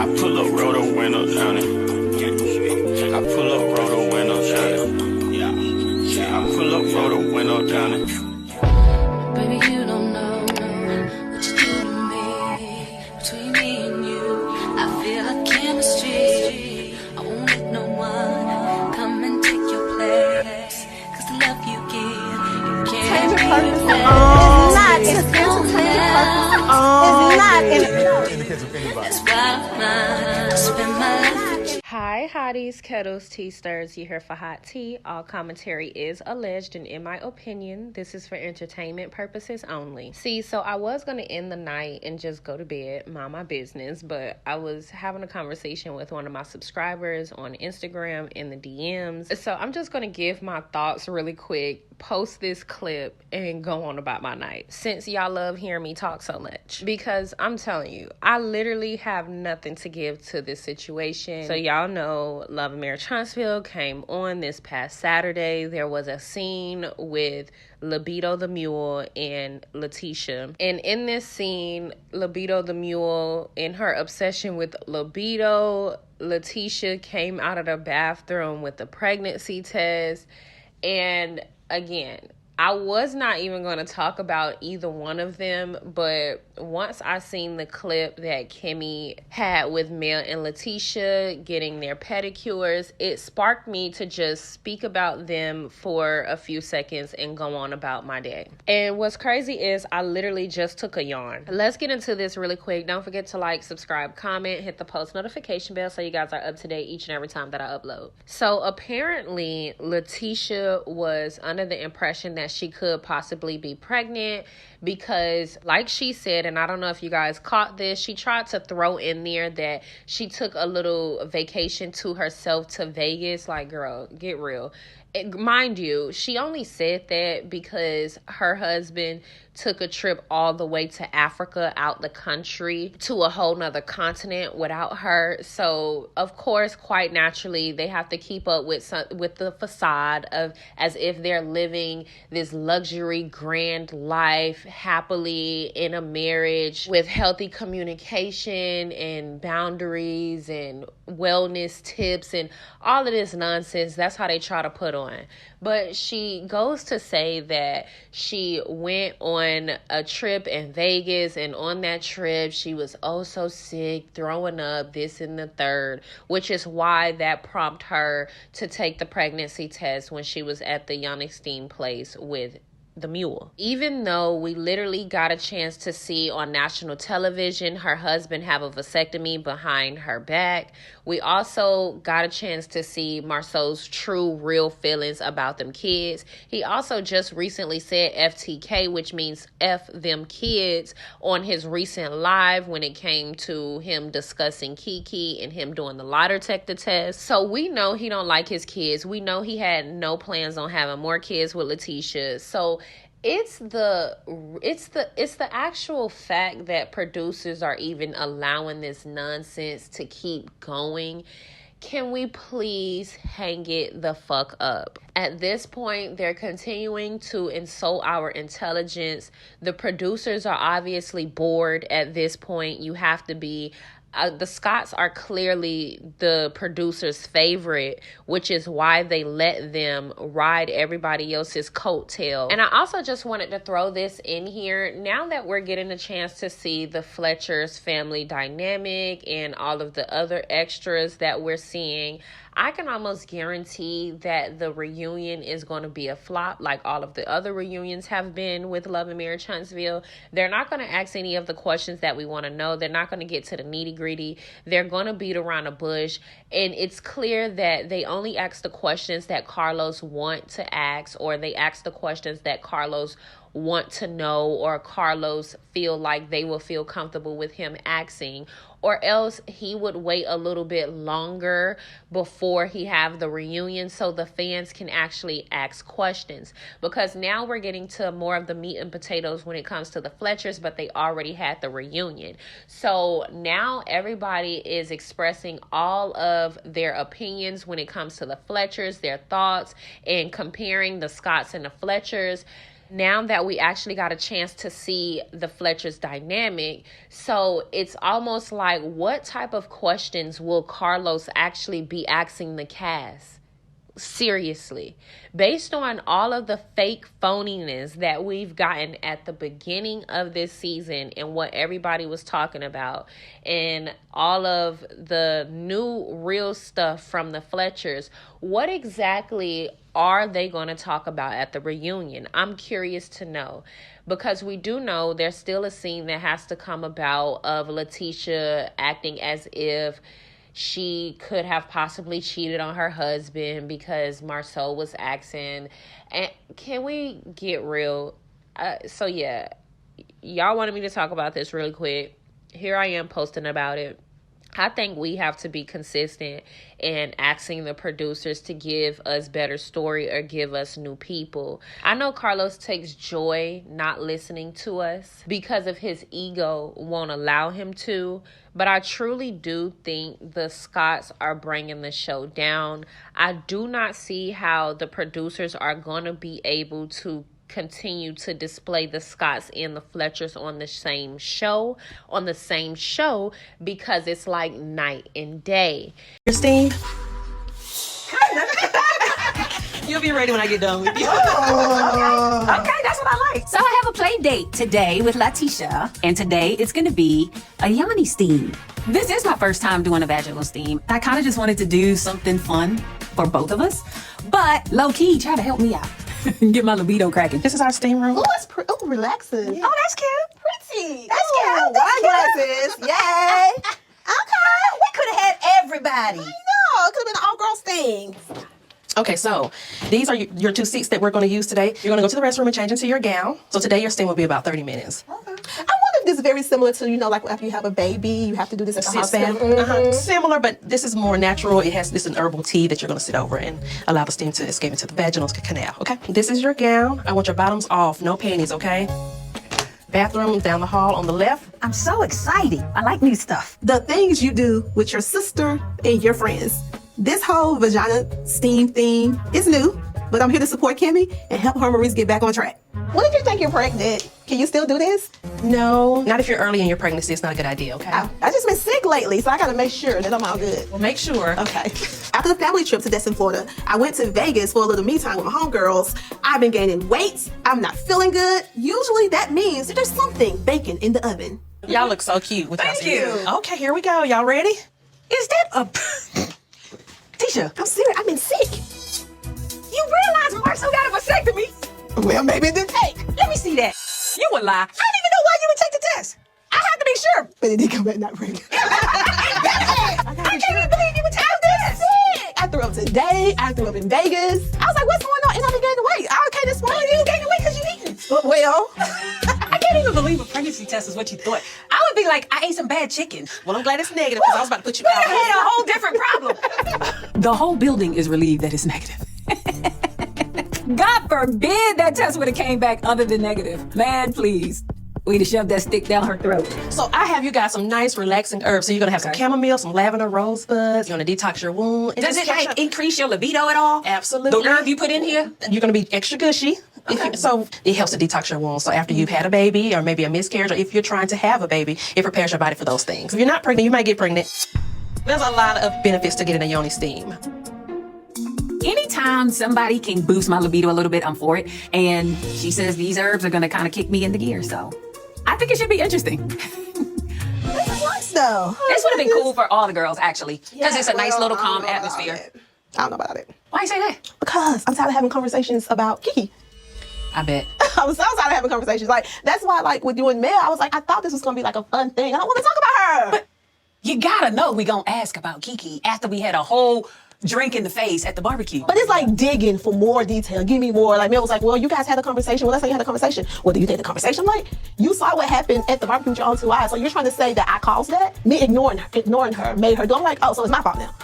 I pull up, roll the window down it. I pull up, roll the window down it. Yeah, I pull up, roll the window down it. Baby, you don't know what you do to me. Between me and you, I feel like chemistry. I won't let no one come and take your place. 'Cause the love you give, you can't That's why I spend my life with you. Hi, hotties, kettles, tea stirs. You here for hot tea. All commentary is alleged, and in my opinion, this is for entertainment purposes only. See, so I was going to end the night and just go to bed, mind my business, but I was having a conversation with one of my subscribers on Instagram in the DMs. So I'm just going to give my thoughts really quick, post this clip, and go on about my night, since y'all love hearing me talk so much. Because I'm telling you, I literally have nothing to give to this situation. So y'all know Lamh Huntsville came on this past Saturday. There was a scene with Libido the Mule and Letitia. And in this scene, Libido the Mule, in her obsession with Libido, Letitia came out of the bathroom with a pregnancy test. And again, I was not even going to talk about either one of them, but once I seen the clip that Kimmy had with Mel and Letitia getting their pedicures, it sparked me to just speak about them for a few seconds and go on about my day. And what's crazy is I literally just took a yawn. Let's get into this really quick. Don't forget to like, subscribe, comment, hit the post notification bell so you guys are up to date each and every time that I upload. So apparently Letitia was under the impression that she could possibly be pregnant because, like she said, and I don't know if you guys caught this, she tried to throw in there that she took a little vacation to herself to Vegas. Like, girl, get real. Mind you, she only said that because her husband took a trip all the way to Africa, out the country, to a whole nother continent without her. So, of course, quite naturally, they have to keep up with the facade of as if they're living this luxury, grand life, happily in a marriage with healthy communication and boundaries and wellness tips and all of this nonsense. That's how they try to put on. But she goes to say that she went on a trip in Vegas, and on that trip she was oh so sick, throwing up, this and the third, which is why that prompted her to take the pregnancy test when she was at the Ernestine place with the mule. Even though we literally got a chance to see on national television her husband have a vasectomy behind her back, we also got a chance to see Marceau's true, real feelings about them kids. He also just recently said FTK, which means F them kids, on his recent live when it came to him discussing Kiki and him doing the lie detector test. So we know he don't like his kids. We know he had no plans on having more kids with Letitia. So it's the actual fact that producers are even allowing this nonsense to keep going. Can we please hang it the fuck up? At this point, they're continuing to insult our intelligence. The producers are obviously bored at this point. You have to be. The Scotts are clearly the producer's favorite, which is why they let them ride everybody else's coattail. And I also just wanted to throw this in here. Now that we're getting a chance to see the Fletcher's family dynamic and all of the other extras that we're seeing, I can almost guarantee that the reunion is going to be a flop, like all of the other reunions have been with Love and Marriage Huntsville. They're not going to ask any of the questions that we want to know. They're not going to get to the nitty gritty. They're going to beat around the bush. And it's clear that they only ask the questions that Carlos want to ask, or they ask the questions that Carlos want to know, or Carlos feel like they will feel comfortable with him asking, or else he would wait a little bit longer before he have the reunion so the fans can actually ask questions. Because now we're getting to more of the meat and potatoes when it comes to the Fletchers, but they already had the reunion. So now everybody is expressing all of their opinions when it comes to the Fletchers, their thoughts, and comparing the Scotts and the Fletchers. Now that we actually got a chance to see the Fletcher's dynamic, so it's almost like, what type of questions will Carlos actually be asking the cast? Seriously, based on all of the fake phoniness that we've gotten at the beginning of this season and what everybody was talking about, and all of the new real stuff from the Fletchers, what exactly are they going to talk about at the reunion? I'm curious to know, because we do know there's still a scene that has to come about of Letitia acting as if she could have possibly cheated on her husband because Marceau was asking. And can we get real? So yeah, y'all wanted me to talk about this really quick. Here I am posting about it. I think we have to be consistent in asking the producers to give us better story or give us new people. I know Carlos takes joy not listening to us because of his ego won't allow him to, but I truly do think the Scotts are bringing the show down. I do not see how the producers are going to be able to continue to display the Scotts and the Fletchers on the same show, because it's like night and day. Christine? You'll be ready when I get done with you. Okay, that's what I like. So I have a play date today with Letitia, and today it's going to be a Yanni steam. This is my first time doing a vaginal steam. I kind of just wanted to do something fun for both of us, but low-key, try to help me out. Get my libido cracking. This is our steam room. Oh, it's relaxing. Oh, that's cute. Pretty. That's cute. Wine glasses. Yay. Okay, we could have had everybody. I know. It could have been an all-girls thing. Okay, so these are your 2 seats that we're going to use today. You're going to go to the restroom and change into your gown. So today your steam will be about 30 minutes. Okay. I wonder if this is very similar to, like after you have a baby, you have to do this at the hospital. Similar, but this is more natural. It has this an herbal tea that you're going to sit over and allow the steam to escape into the vaginal canal, okay? This is your gown. I want your bottoms off, no panties, okay? Bathroom down the hall on the left. I'm so excited. I like new stuff. The things you do with your sister and your friends. This whole vagina steam thing is new, but I'm here to support Kimmy and help her Maurice get back on track. What if you think you're pregnant? Can you still do this? No, not if you're early in your pregnancy. It's not a good idea, okay? I just been sick lately, so I gotta make sure that I'm all good. Well, make sure. Okay. After the family trip to Destin, Florida, I went to Vegas for a little me time with my homegirls. I've been gaining weight. I'm not feeling good. Usually that means that there's something baking in the oven. Y'all look so cute. Thank you. Okay, here we go. Y'all ready? Is that a... Tisha, I'm serious. I've been sick. You realize Marcel got a vasectomy? Well, maybe it didn't take. Let me see that. You would lie. I didn't even know why you would take the test. I had to be sure. But it did come back not pregnant. I can't even believe you would tell this. I threw up today. I threw up in Vegas. I was like, what's going on? And I've been gaining weight. I okay this morning. You gaining weight because you eating. Well, I can't even believe a pregnancy test is what you thought. I would be like, I ate some bad chicken. Well, I'm glad it's negative because I was about to put you We out. had a whole different problem. The whole building is relieved that it's negative. God forbid that test would have came back other than negative. Man, please. We'd have shoved that stick down her throat. So I have you guys some nice relaxing herbs. So you're gonna have some chamomile, some lavender, rosebuds. You're gonna detox your wound. Does it like increase your libido at all? Absolutely. The herb you put in here? You're gonna be extra gushy. So it helps to detox your wounds. So after you've had a baby or maybe a miscarriage, or if you're trying to have a baby, it prepares your body for those things. If you're not pregnant, you might get pregnant. There's a lot of benefits to getting a yoni steam. Anytime somebody can boost my libido a little bit, I'm for it. And she says these herbs are gonna kind of kick me into gear, so I think it should be interesting. this is nice though. This would have been cool for all the girls, actually, because it's a nice little I calm don't know about atmosphere. it. I don't know about it. Why you say that? Because I'm tired of having conversations about Kiki. I bet. I was so tired of having conversations. Like, that's why, like, with you and Mel, I was like, I thought this was going to be, like, a fun thing. I don't want to talk about her. But you gotta know we gonna ask about Kiki after we had a whole drink in the face at the barbecue. But it's like digging for more detail. Give me more. Like, Mel was like, well, you guys had a conversation. Well, let's say you had a conversation. Well, do you think the conversation, like, you saw what happened at the barbecue with your own 2 eyes. So you're trying to say that I caused that? Me ignoring her made her do. I'm like, oh, so it's my fault now.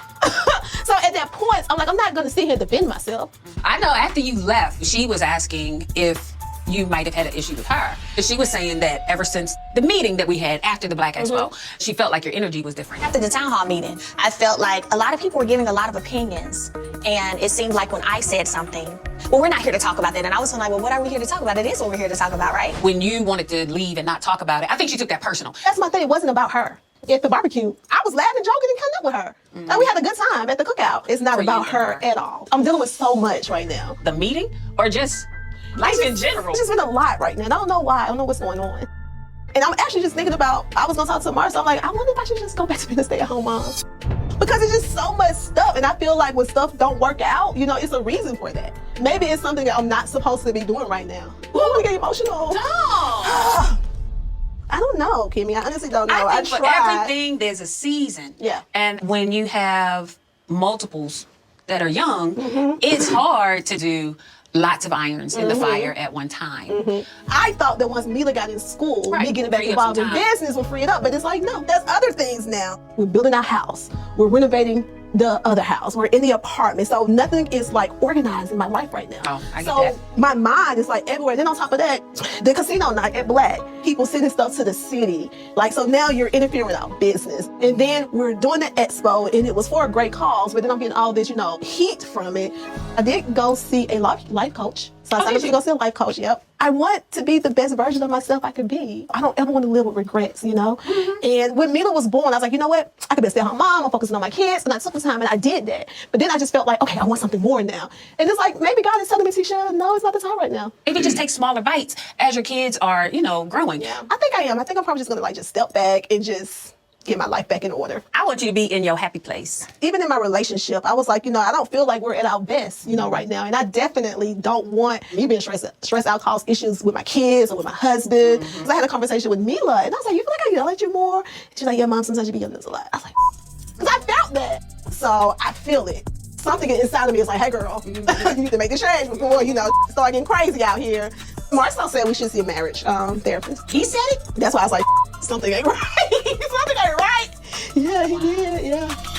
So at that point, I'm like, I'm not going to sit here and defend myself. I know after you left, she was asking if you might have had an issue with her. Because she was saying that ever since the meeting that we had after the Black Expo, she felt like your energy was different. After the town hall meeting, I felt like a lot of people were giving a lot of opinions. And it seemed like when I said something, well, we're not here to talk about that. And I was like, well, what are we here to talk about? It is what we're here to talk about, right? When you wanted to leave and not talk about it, I think she took that personal. That's my thing. It wasn't about her. At the barbecue, I was laughing, joking, and cutting up with her. Like, we had a good time at the cookout. It's not about her at all. I'm dealing with so much right now. The meeting or just life in general? It's just been a lot right now. I don't know why. I don't know what's going on. And I'm actually just thinking about, I was going to talk to Marcia. I'm like, I wonder if I should just go back to being a stay-at-home mom. Because it's just so much stuff. And I feel like when stuff don't work out, you know, it's a reason for that. Maybe it's something that I'm not supposed to be doing right now. Ooh, I want to get emotional. I don't know, Kimmy. I honestly don't know. I think for everything, there's a season. Yeah. And when you have multiples that are young, it's hard to do lots of irons in the fire at one time. I thought that once Mila got in school, me getting back Free up involved some in time. business would free it up. But it's like, no, there's other things now. We're building our house. We're renovating the other house. We're in the apartment. So nothing is like organized in my life right now. Oh, I get so that. my mind is like everywhere. Then on top of that, the casino night at Black, people sending stuff to the city. Like, so now you're interfering with our business. And then we're doing the expo and it was for a great cause, but then I'm getting all this, you know, heat from it. I did go see a life coach. So I decided to go see a life coach, yep. I want to be the best version of myself I could be. I don't ever want to live with regrets, you know? And when Mila was born, I was like, you know what? I could be a stay-at-home mom. I'm focusing on my kids. And I took the time and I did that. But then I just felt like, okay, I want something more now. And it's like, maybe God is telling me, Tisha, no, it's not the time right now. Maybe just take smaller bites as your kids are, you know, growing. Yeah, I think I am. I think I'm probably just going to like just step back and just get my life back in order. I want you to be in your happy place. Even in my relationship, I was like, you know, I don't feel like we're at our best, you know, right now. And I definitely don't want me being stressed out cause issues with my kids or with my husband. 'Cause I had a conversation with Mila and I was like, you feel like I yell at you more? She's like, yeah, Mom, sometimes you be yelling at us a lot. I was like, because I felt that. So I feel it. Something inside of me is like, hey girl, you need to make the change before, you know, start getting crazy out here. Marcel said we should see a marriage therapist. He said it? That's why I was like, something ain't right. Something ain't right. Yeah, he did, yeah.